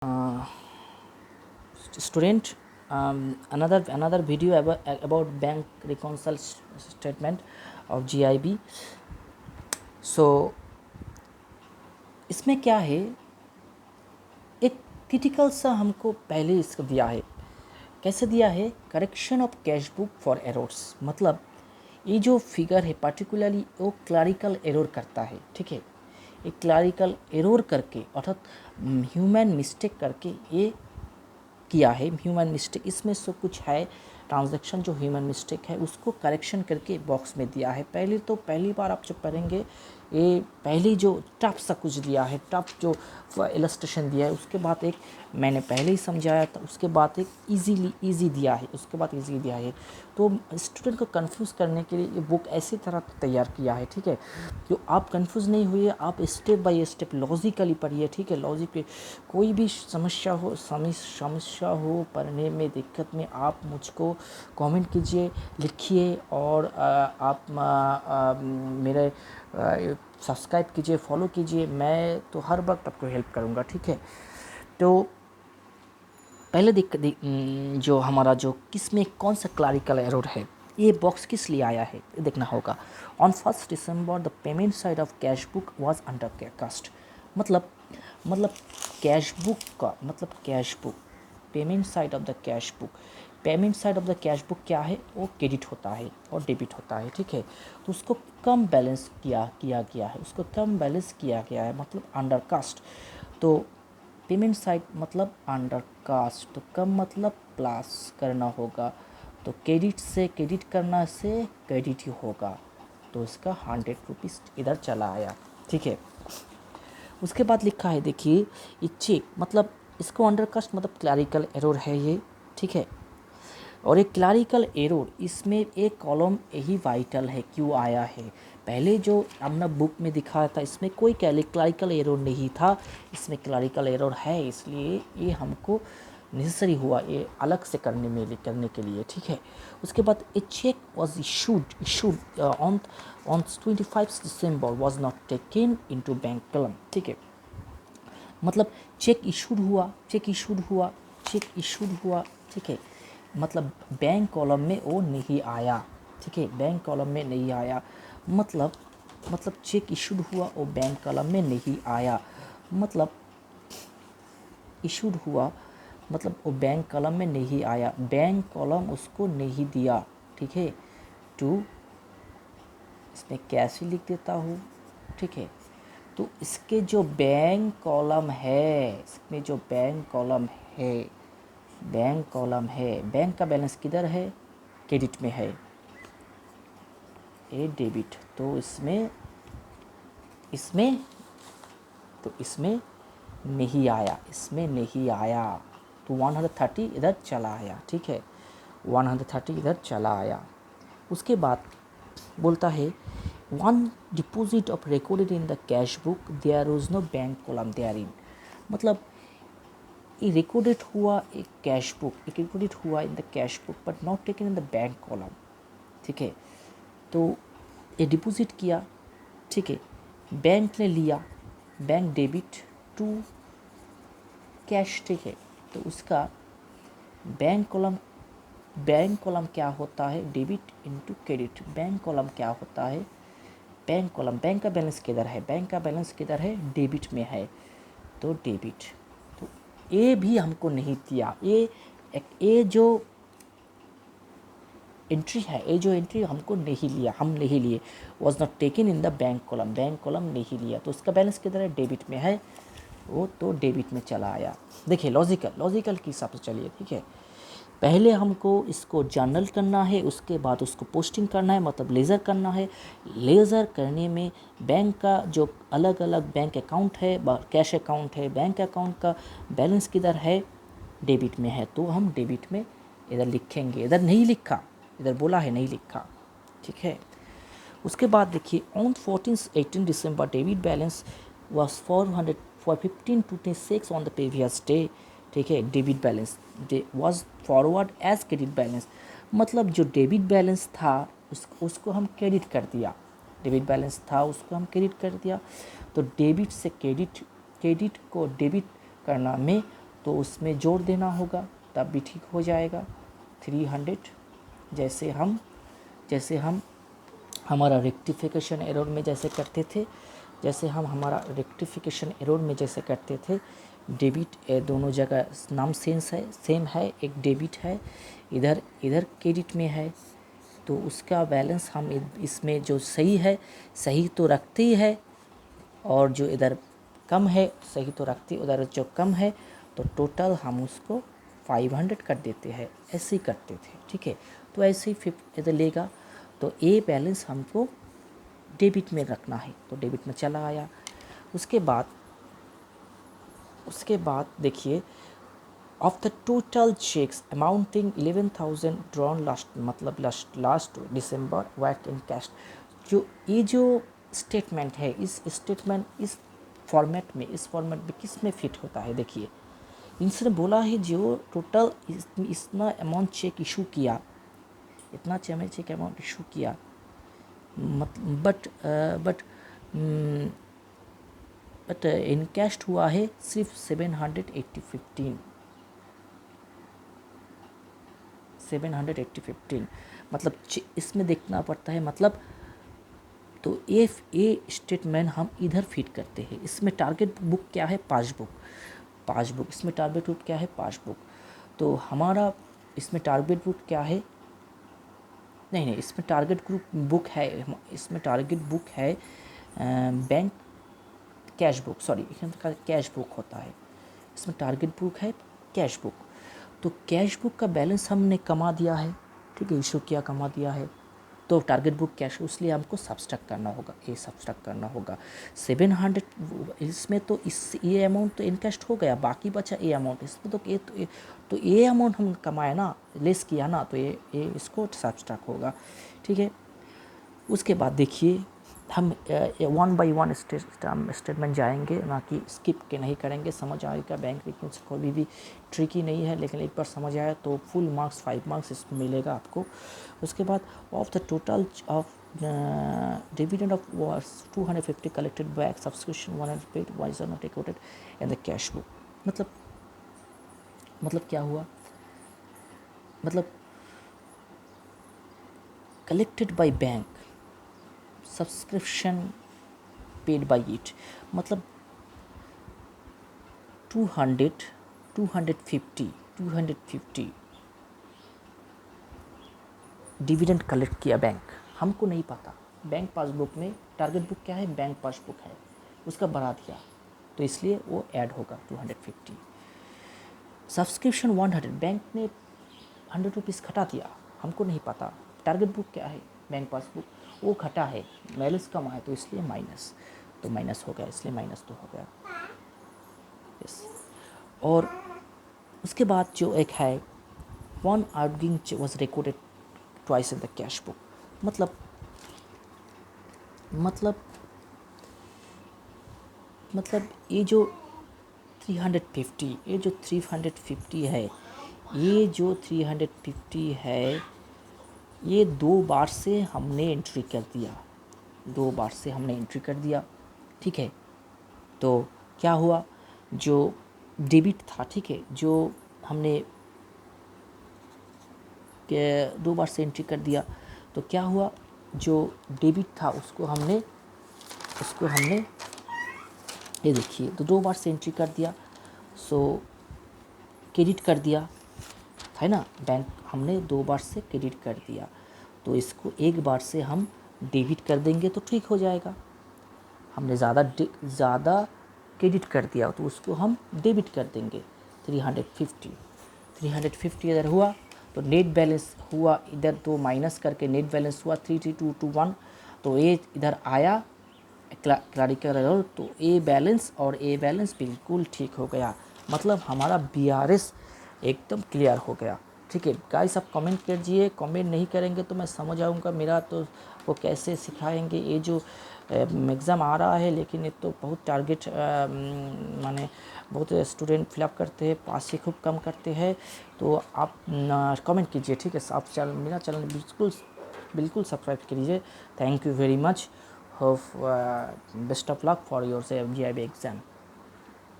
Uh, student, another video about bank reconcile statement of GIB. So इसमें क्या है, एक क्रिटिकल सा हमको पहले इसको दिया है। कैसे दिया है? Correction of cash book for errors, मतलब ये जो फिगर है पर्टिकुलरली वो क्लरिकल एरर करता है। ठीक है, एक क्लरिकल एरर करके अर्थात ह्यूमन मिस्टेक करके ये किया है। ह्यूमन मिस्टेक इसमें सब कुछ है, ट्रांजैक्शन जो ह्यूमन मिस्टेक है उसको करेक्शन करके बॉक्स में दिया है। पहली बार आप जब पढ़ेंगे ये पहली जो टफ सा कुछ दिया है, टफ जो इलस्ट्रेशन दिया है, उसके बाद एक मैंने पहले ही समझाया था, उसके बाद एक इजी दिया है, उसके बाद इजी दिया है। तो स्टूडेंट को कंफ्यूज करने के लिए ये बुक ऐसी तरह तैयार किया है। ठीक है, जो आप कंफ्यूज नहीं हुए, आप स्टेप बाय स्टेप लॉजिकली पढ़िए। ठीक है, लॉजिक कोई भी समस्या हो पढ़ने में दिक्कत में आप मुझको कमेंट कीजिए, लिखिए और आप मेरे सब्सक्राइब कीजिए, फॉलो कीजिए। मैं तो हर वक्त आपको हेल्प करूँगा। ठीक है, तो पहले जो हमारा जो किस में कौन सा क्लरिकल एरर है, ये बॉक्स किस लिए आया है ये देखना होगा। On 1 December the payment side of cash book was undercast, मतलब कैश बुक का मतलब cash book, payment side of the cash book, payment side of the cash book क्या है, वो क्रेडिट होता है और डेबिट होता है। ठीक है, तो उसको कम बैलेंस किया गया है, उसको कम बैलेंस किया गया है, मतलब अंडर कास्ट। तो पेमेंट साइड मतलब अंडर कास्ट, तो कम मतलब प्लस करना होगा, तो क्रेडिट से क्रेडिट करना से क्रेडिट ही होगा, तो इसका 100 रुपीज़ इधर चला आया। ठीक है, उसके बाद लिखा है देखिए ये चेक, मतलब इसको अंडर कास्ट मतलब क्लरिकल एरर है ये। ठीक है, और एक क्लरिकल एरर, इसमें एक कॉलम यही वाइटल है क्यों आया है। पहले जो हमने बुक में दिखाया था इसमें कोई क्लरिकल एरर नहीं था, इसमें क्लरिकल एरर है, इसलिए ये हमको नेसेसरी हुआ ये अलग से करने के लिए। ठीक है, उसके बाद a cheque was issued on 25 December was not taken into bank column. ठीक है, मतलब चेक इशूड हुआ। ठीक है, मतलब बैंक कॉलम में वो नहीं आया। ठीक है, बैंक कॉलम में नहीं आया, मतलब चेक इशूड हुआ वो बैंक कॉलम में नहीं आया, मतलब इशूड हुआ मतलब वो बैंक कॉलम में नहीं आया, बैंक कॉलम उसको नहीं दिया। ठीक है, टू इसमें कैसे लिख देता हूँ। ठीक है, तो इसके जो बैंक कॉलम है, इसमें जो बैंक कॉलम है, बैंक का बैलेंस किधर है, क्रेडिट में है, ए डेबिट, तो इसमें नहीं आया, तो 130 इधर चला आया। ठीक है, 130 इधर चला आया। उसके बाद बोलता है one deposit of recorded in the cash book there was no bank column there in, मतलब ये रिकॉर्डेड हुआ एक कैश बुक, रिकॉर्डेड हुआ in the cash book but not taken in the bank column. ठीक है, तो ये डिपॉजिट किया। ठीक है, बैंक ने लिया, बैंक डेबिट टू कैश। ठीक है, तो उसका बैंक कॉलम क्या होता है, debit into credit. Bank column क्या होता है, बैंक का बैलेंस किधर है, बैंक का बैलेंस किधर है, डेबिट में है, तो डेबिट। तो ये भी हमको नहीं दिया, ये जो एंट्री है, ये जो एंट्री हमको नहीं लिया, हम नहीं लिए, was not taken in the bank column नहीं लिया, तो उसका बैलेंस किधर है, डेबिट में है, वो तो डेबिट में चला आया। देखिए लॉजिकल के हिसाब से चलिए। ठीक है, पहले हमको इसको जर्नल करना है, उसके बाद उसको पोस्टिंग करना है, मतलब लेज़र करना है। लेज़र करने में बैंक का जो अलग अलग बैंक अकाउंट है, कैश अकाउंट है, बैंक अकाउंट का बैलेंस किधर है, डेबिट में है, तो हम डेबिट में इधर लिखेंगे। इधर नहीं लिखा, इधर बोला है नहीं लिखा। ठीक है, उसके बाद देखिए on 18 December debit balance was 415 on the previous day. ठीक है, debit balance was forward as credit balance, मतलब जो डेबिट बैलेंस था उसको हम क्रेडिट कर दिया, डेबिट बैलेंस था उसको हम क्रेडिट कर दिया। तो डेबिट से क्रेडिट को डेबिट करना में तो उसमें जोड़ देना होगा, तब भी ठीक हो जाएगा 300। जैसे हम हमारा रेक्टिफिकेशन एरर में जैसे करते थे, हमारा रेक्टिफिकेशन एरर में जैसे करते थे, डेबिट दोनों जगह नाम सेम है, एक डेबिट है, इधर क्रेडिट में है, तो उसका बैलेंस हम इसमें जो सही है सही तो रखते ही है, और जो इधर कम है सही तो रखते, उधर जो कम है तो टोटल हम उसको 500 कर देते हैं, ऐसे ही करते थे, ठीक है। तो ऐसे ही इधर लेगा, तो ए बैलेंस हमको डेबिट में रखना है, तो डेबिट में चला आया। उसके बाद देखिए, of the total cheques amounting 11,000 drawn last December wait in cash. जो स्टेटमेंट है, इस फॉर्मेट में किस में फिट होता है? देखिए, इनसे बोला है जो टोटल इतना अमाउंट चेक इशू किया, इतना चेक अमाउंट इशू किया, बट इनकैश्ड हुआ है सिर्फ 780 मतलब इसमें देखना पड़ता है, मतलब तो ए स्टेटमेंट हम इधर फिट करते हैं। इसमें टारगेट बुक क्या है? पासबुक। इसमें टारगेट बुक क्या है? पासबुक। तो हमारा इसमें टारगेट बुक क्या है? नहीं, इसमें टारगेट बुक है bank cash book, sorry, cash book होता है, इसमें टारगेट बुक है कैश बुक। तो कैश बुक का बैलेंस हमने कमा दिया है, ठीक है, इशू किया, कमा दिया है, तो टारगेट बुक कैश, इसलिए हमको सब्सट्रैक्ट करना होगा 700। इसमें तो ये अमाउंट तो इनकैश हो गया, बाकी बचा ए अमाउंट, इसमें तो ये अमाउंट हम कमाए ना, लेस किया ना, तो ये इसको सब्सट्रैक्ट होगा, ठीक है। उसके बाद देखिए, हम 1 बाई 1 स्टेटमेंट जाएंगे, ना कि स्किप के नहीं करेंगे, समझ आएगा। बैंक रिकॉर्ड्स कोई भी ट्रिकी नहीं है, लेकिन एक बार समझ आया तो फुल मार्क्स 5 मार्क्स इसमें मिलेगा आपको। उसके बाद of the total of dividend of 250 collected back subscription 100 paid wise are not recorded in the cash book. मतलब क्या हुआ? मतलब collected by bank, subscription paid by it, मतलब 250 डिविडेंड कलेक्ट किया बैंक, हमको नहीं पता। बैंक पासबुक में टारगेट बुक क्या है? बैंक पासबुक है, उसका बढ़ा दिया, तो इसलिए वो ऐड होगा 250। सब्सक्रिप्शन 100, बैंक ने 100 रुपीज़ घटा दिया, हमको नहीं पता। टारगेट बुक क्या है? बैंक पासबुक, वो घटा है, बैलेंस कम है, तो इसलिए माइनस, तो माइनस हो गया, इसलिए माइनस तो हो गया, यस। और उसके बाद जो एक है, 1 outgoing was recorded twice in the cash book, मतलब ये जो 350 है, ये 2 बार से हमने एंट्री कर दिया, ठीक है। तो क्या हुआ? जो डेबिट था, ठीक है, जो हमने 2 बार से एंट्री कर दिया, तो क्या हुआ? जो डेबिट था उसको हमने ये देखिए, तो 2 बार से एंट्री कर दिया, सो क्रेडिट कर दिया है ना, बैंक हमने 2 बार से क्रेडिट कर दिया, तो इसको एक बार से हम डेबिट कर देंगे तो ठीक हो जाएगा। हमने ज़्यादा क्रेडिट कर दिया तो उसको हम डेबिट कर देंगे। 350 इधर हुआ, तो नेट बैलेंस हुआ, इधर तो माइनस करके नेट बैलेंस हुआ 33221, तो ये इधर आया क्लैरिकल एरर, तो ए बैलेंस बिल्कुल ठीक हो गया, मतलब हमारा BRS एकदम क्लियर हो गया, ठीक है। गाइस, आप कमेंट कीजिए, कमेंट नहीं करेंगे तो मैं समझ आऊँगा मेरा तो वो कैसे सिखाएंगे। ये जो एग्ज़ाम आ रहा है, लेकिन ये तो बहुत टारगेट माने बहुत स्टूडेंट फिलअप करते हैं, पास ही खूब कम करते हैं, तो आप कमेंट कीजिए, ठीक है। आप मेरा चैनल बिल्कुल सब्सक्राइब कीजिए। Thank you very much, hope best of luck for your GIB exam.